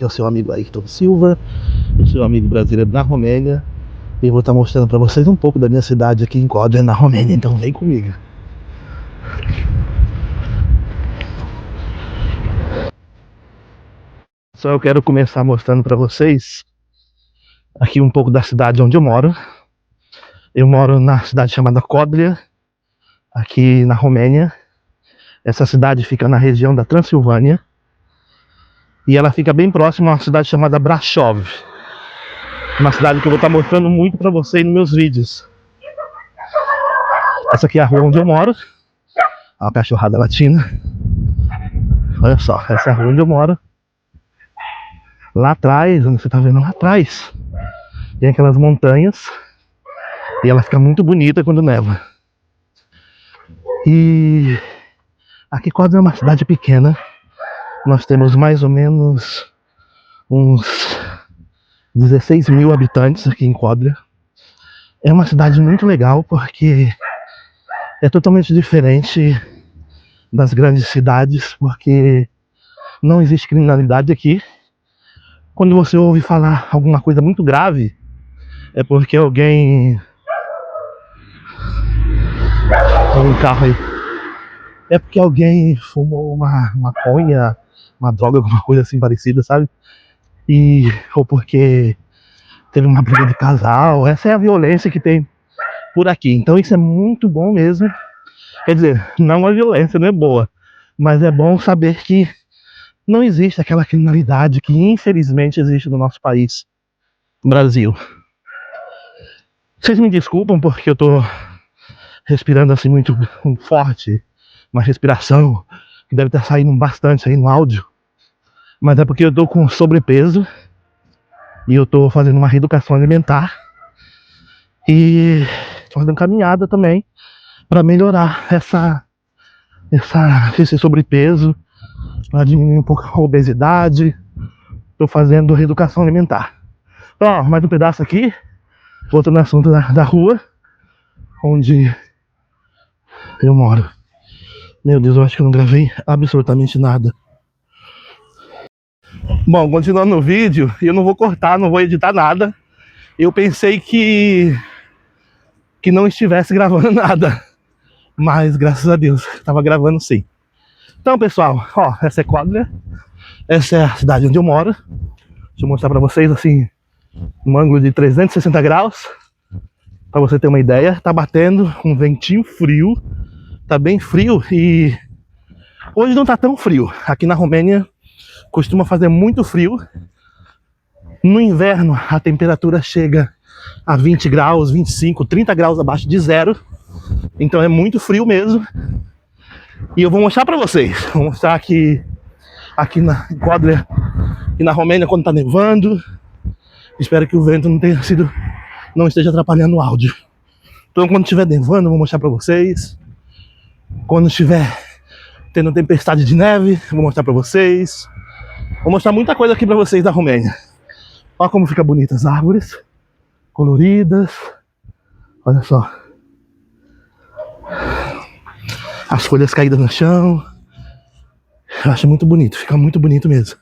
É o seu amigo Ayrton Silva, o seu amigo brasileiro na Romênia. E vou estar mostrando para vocês um pouco da minha cidade aqui em Kodre, na Romênia. Então vem comigo. Só eu quero começar mostrando para vocês aqui um pouco da cidade onde eu moro. Eu moro na cidade chamada Kodre, aqui na Romênia. Essa cidade fica na região da Transilvânia. E ela fica bem próxima a uma cidade chamada Brașov. Uma cidade que eu vou estar mostrando muito para vocês nos meus vídeos. Essa aqui é a rua onde eu moro. Olha a cachorrada latina. Olha só, essa é a rua onde eu moro. Lá atrás, onde você está vendo lá atrás, tem aquelas montanhas. E ela fica muito bonita quando neva. E aqui quase é uma cidade pequena. Nós temos mais ou menos uns 16 mil habitantes aqui em Kodre. É uma cidade muito legal porque é totalmente diferente das grandes cidades, porque não existe criminalidade aqui. Quando você ouve falar alguma coisa muito grave, é porque alguém... Olha um carro aí. É porque alguém fumou uma maconha, uma droga, alguma coisa assim parecida, sabe? Ou porque teve uma briga de casal. Essa é a violência que tem por aqui. Então isso é muito bom mesmo. Quer dizer, não a violência não é boa, mas é bom saber que não existe aquela criminalidade que infelizmente existe no nosso país, no Brasil. Vocês me desculpam porque eu tô respirando assim muito forte, uma respiração que deve estar saindo bastante aí no áudio, mas é porque eu tô com sobrepeso e eu tô fazendo uma reeducação alimentar e tô fazendo caminhada também para melhorar esse sobrepeso, para diminuir um pouco a obesidade. Tô fazendo reeducação alimentar. Ó, mais um pedaço aqui, voltando no assunto da rua onde eu moro. Meu Deus, eu acho que eu não gravei absolutamente nada. Bom, continuando o vídeo, eu não vou cortar, não vou editar nada. Eu pensei que não estivesse gravando nada, mas graças a Deus, estava gravando sim. Então pessoal, ó, essa é Kodre, essa é a cidade onde eu moro. Deixa eu mostrar pra vocês assim, um ângulo de 360 graus, pra você ter uma ideia. Tá batendo um ventinho frio, tá bem frio e hoje não tá tão frio. Aqui na Romênia costuma fazer muito frio. No inverno a temperatura chega a 20 graus, 25, 30 graus abaixo de zero. Então é muito frio mesmo. E eu vou mostrar pra vocês. Vou mostrar aqui na Kodre e na Romênia quando tá nevando. Espero que o vento não esteja atrapalhando o áudio. Então quando estiver nevando eu vou mostrar pra vocês. Quando estiver tendo tempestade de neve, eu vou mostrar pra vocês. Vou mostrar muita coisa aqui pra vocês da Romênia. Olha como fica bonita as árvores, coloridas. Olha só. As folhas caídas no chão. Eu acho muito bonito, fica muito bonito mesmo.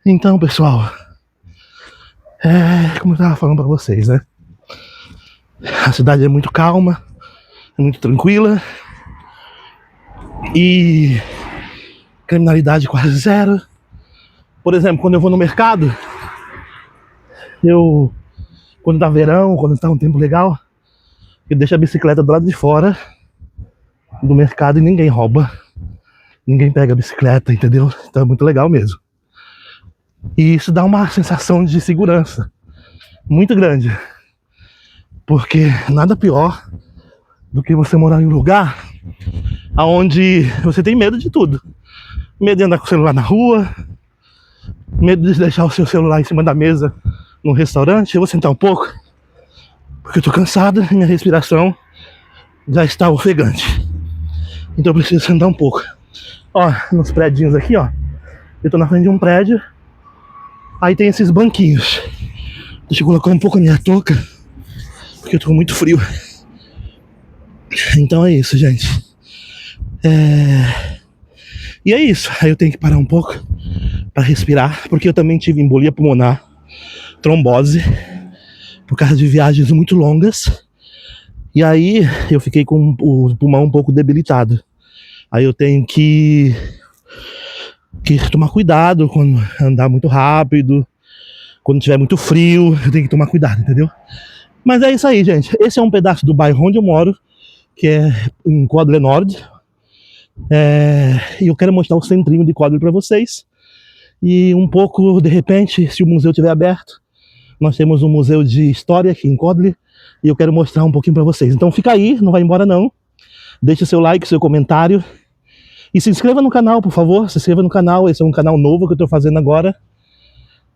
Então, pessoal, como eu tava falando pra vocês, né? A cidade é muito calma, é muito tranquila. E criminalidade quase zero. Por exemplo, quando eu vou no mercado, quando tá verão, quando tá um tempo legal, eu deixo a bicicleta do lado de fora do mercado e ninguém rouba. Ninguém pega a bicicleta, entendeu? Então é muito legal mesmo. E isso dá uma sensação de segurança muito grande. Porque nada pior do que você morar em um lugar onde você tem medo de tudo. Medo de andar com o celular na rua, medo de deixar o seu celular em cima da mesa no restaurante. Eu vou sentar um pouco, porque eu tô cansado e minha respiração já está ofegante. Então eu preciso sentar um pouco. Ó, nos prédios aqui, ó. Eu tô na frente de um prédio. Aí tem esses banquinhos. Deixa eu colocar um pouco a minha touca, porque eu tô com muito frio. Então é isso, gente. E é isso. Aí eu tenho que parar um pouco para respirar, porque eu também tive embolia pulmonar, trombose, por causa de viagens muito longas. E aí eu fiquei com o pulmão um pouco debilitado. Aí eu tenho que tomar cuidado quando andar muito rápido, quando tiver muito frio, eu tenho que tomar cuidado, entendeu? Mas é isso aí, gente. Esse é um pedaço do bairro onde eu moro, que é em Kodle Nord. E eu quero mostrar o centrinho de Kodle para vocês. E um pouco, de repente, se o museu estiver aberto, nós temos um museu de história aqui em Kodle, e eu quero mostrar um pouquinho para vocês. Então fica aí, não vai embora não. Deixe seu like, seu comentário. E se inscreva no canal, por favor. Se inscreva no canal, esse é um canal novo que eu estou fazendo agora.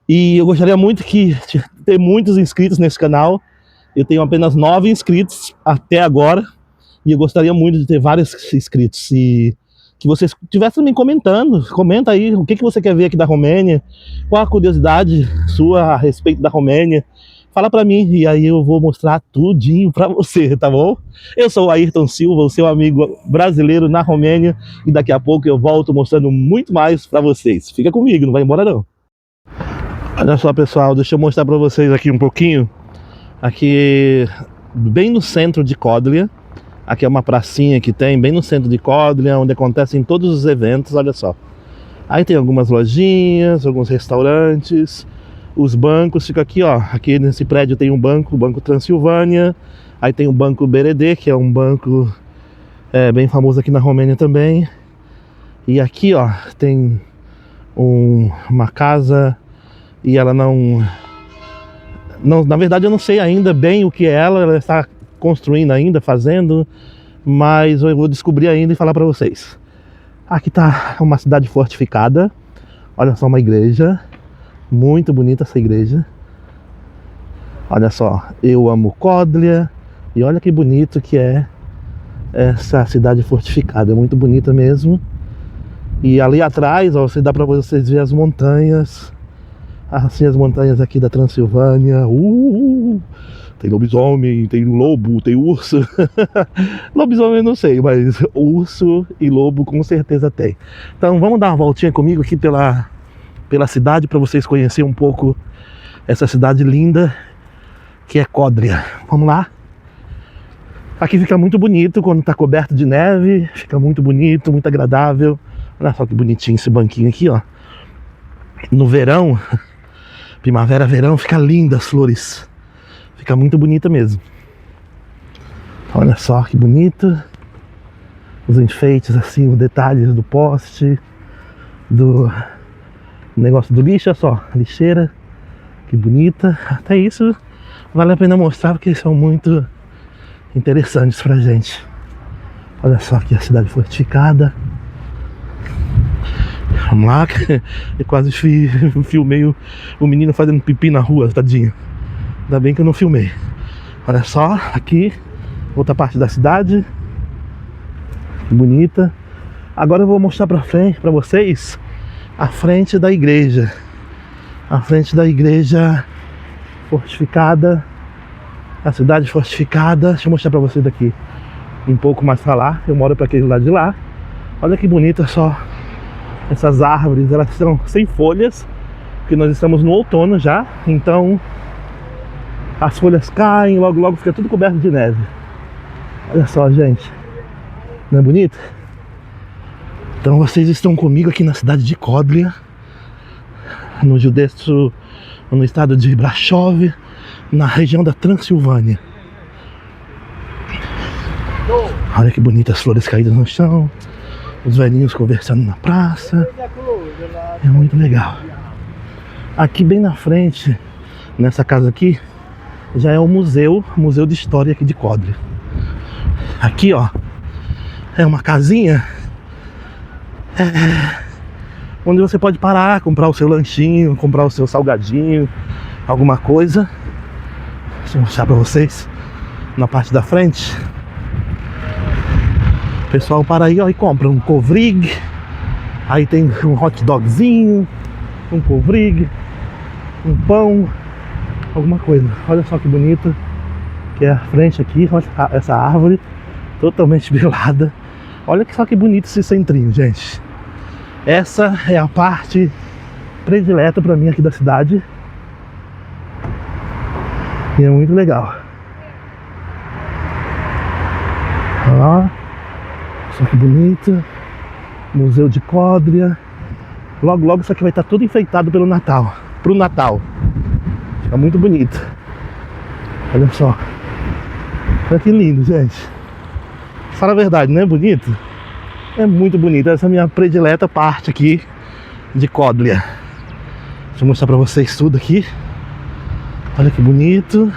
E eu gostaria muito de ter muitos inscritos nesse canal. Eu tenho apenas 9 inscritos até agora. E eu gostaria muito de ter vários inscritos. E que vocês estivessem me comentando. Comenta aí o que você quer ver aqui da Romênia. Qual a curiosidade sua a respeito da Romênia. Fala pra mim e aí eu vou mostrar tudinho pra você, tá bom? Eu sou o Ayrton Silva, o seu amigo brasileiro na Romênia. E daqui a pouco eu volto mostrando muito mais pra vocês. Fica comigo, não vai embora não. Olha só, pessoal, deixa eu mostrar pra vocês aqui um pouquinho. Aqui, bem no centro de Kodle. Aqui é uma pracinha que tem bem no centro de Kodle, onde acontecem todos os eventos, olha só. Aí tem algumas lojinhas, alguns restaurantes. Os bancos ficam aqui, ó. Aqui nesse prédio tem um banco, o Banco Transilvânia. Aí tem o Banco BRD, que é um banco bem famoso aqui na Romênia também. E aqui, ó, tem uma casa e ela não... Na verdade eu não sei ainda bem o que é ela está construindo ainda, fazendo, mas eu vou descobrir ainda e falar para vocês. Aqui tá uma cidade fortificada. Olha só, uma igreja. Muito bonita essa igreja. Olha só, eu amo Kodle. E olha que bonito que é essa cidade fortificada. É muito bonita mesmo. E ali atrás, ó, dá pra vocês verem as montanhas. Assim, as montanhas aqui da Transilvânia. Tem lobisomem, tem lobo, tem urso. Lobisomem eu não sei, mas urso e lobo com certeza tem. Então vamos dar uma voltinha comigo aqui pela cidade, para vocês conhecerem um pouco essa cidade linda que é Kodle. Vamos lá. Aqui fica muito bonito quando está coberto de neve, fica muito bonito, muito agradável. Olha só que bonitinho esse banquinho aqui, ó. No verão, primavera, verão, fica linda as flores, fica muito bonita mesmo. Olha só que bonito os enfeites, assim, os detalhes do poste, do negócio do lixo, olha só, a lixeira, que bonita. Até isso vale a pena mostrar porque são muito interessantes pra gente. Olha só aqui a cidade fortificada. Vamos lá, eu quase filmei o menino fazendo pipi na rua, tadinho. Ainda bem que eu não filmei. Olha só, aqui, outra parte da cidade. Que bonita. Agora eu vou mostrar pra frente, pra vocês, a frente da igreja. A frente da igreja fortificada. A cidade fortificada. Deixa eu mostrar pra vocês daqui. Um pouco mais pra lá. Eu moro pra aquele lado de lá. Olha que bonita só. Essas árvores, elas são sem folhas, porque nós estamos no outono já. Então as folhas caem, logo logo fica tudo coberto de neve. Olha só, gente. Não é bonito? Então vocês estão comigo aqui na cidade de Kodle, no estado de Brasov, na região da Transilvânia. Olha que bonitas as flores caídas no chão, os velhinhos conversando na praça. É muito legal. Aqui bem na frente, nessa casa aqui, já é o museu de história aqui de Kodle. Aqui, ó, é uma casinha onde você pode parar, comprar o seu lanchinho, comprar o seu salgadinho, alguma coisa. Deixa eu mostrar pra vocês na parte da frente. O pessoal para aí, ó, e compra um kovrig. Aí tem um hot dogzinho, um kovrig, um pão, alguma coisa. Olha só que bonito que é a frente aqui, olha essa árvore totalmente pelada. Olha só que bonito esse centrinho, gente. Essa é a parte predileta pra mim aqui da cidade. E é muito legal. Ó, só que bonito. Museu de Códria. Logo, logo isso aqui vai estar tudo enfeitado pelo Natal. Pro Natal. Fica muito bonito. Olha só. Olha que lindo, gente. Fala a verdade, não é bonito? É muito bonito. Essa é a minha predileta parte aqui de Códria. Deixa eu mostrar pra vocês tudo aqui. Olha que bonito.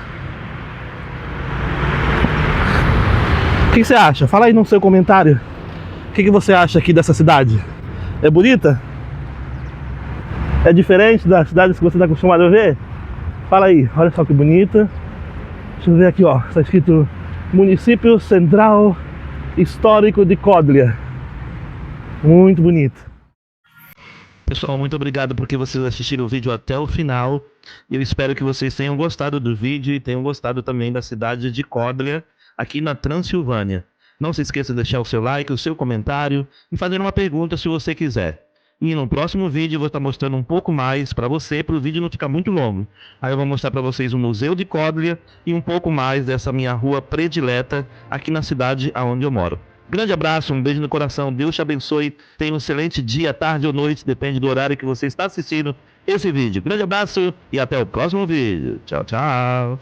O que você acha? Fala aí no seu comentário. O que você acha aqui dessa cidade? É bonita? É diferente das cidades que você está acostumado a ver? Fala aí, olha só que bonita. Deixa eu ver aqui, ó. Está escrito Município Central Histórico de Códria. Muito bonito. Pessoal, muito obrigado porque vocês assistiram o vídeo até o final. Eu espero que vocês tenham gostado do vídeo e tenham gostado também da cidade de Códria, aqui na Transilvânia. Não se esqueça de deixar o seu like, o seu comentário e fazer uma pergunta se você quiser. E no próximo vídeo eu vou estar mostrando um pouco mais para você, para o vídeo não ficar muito longo. Aí eu vou mostrar para vocês o Museu de Códria e um pouco mais dessa minha rua predileta aqui na cidade onde eu moro. Grande abraço, um beijo no coração, Deus te abençoe, tenha um excelente dia, tarde ou noite, depende do horário que você está assistindo esse vídeo. Grande abraço e até o próximo vídeo. Tchau, tchau.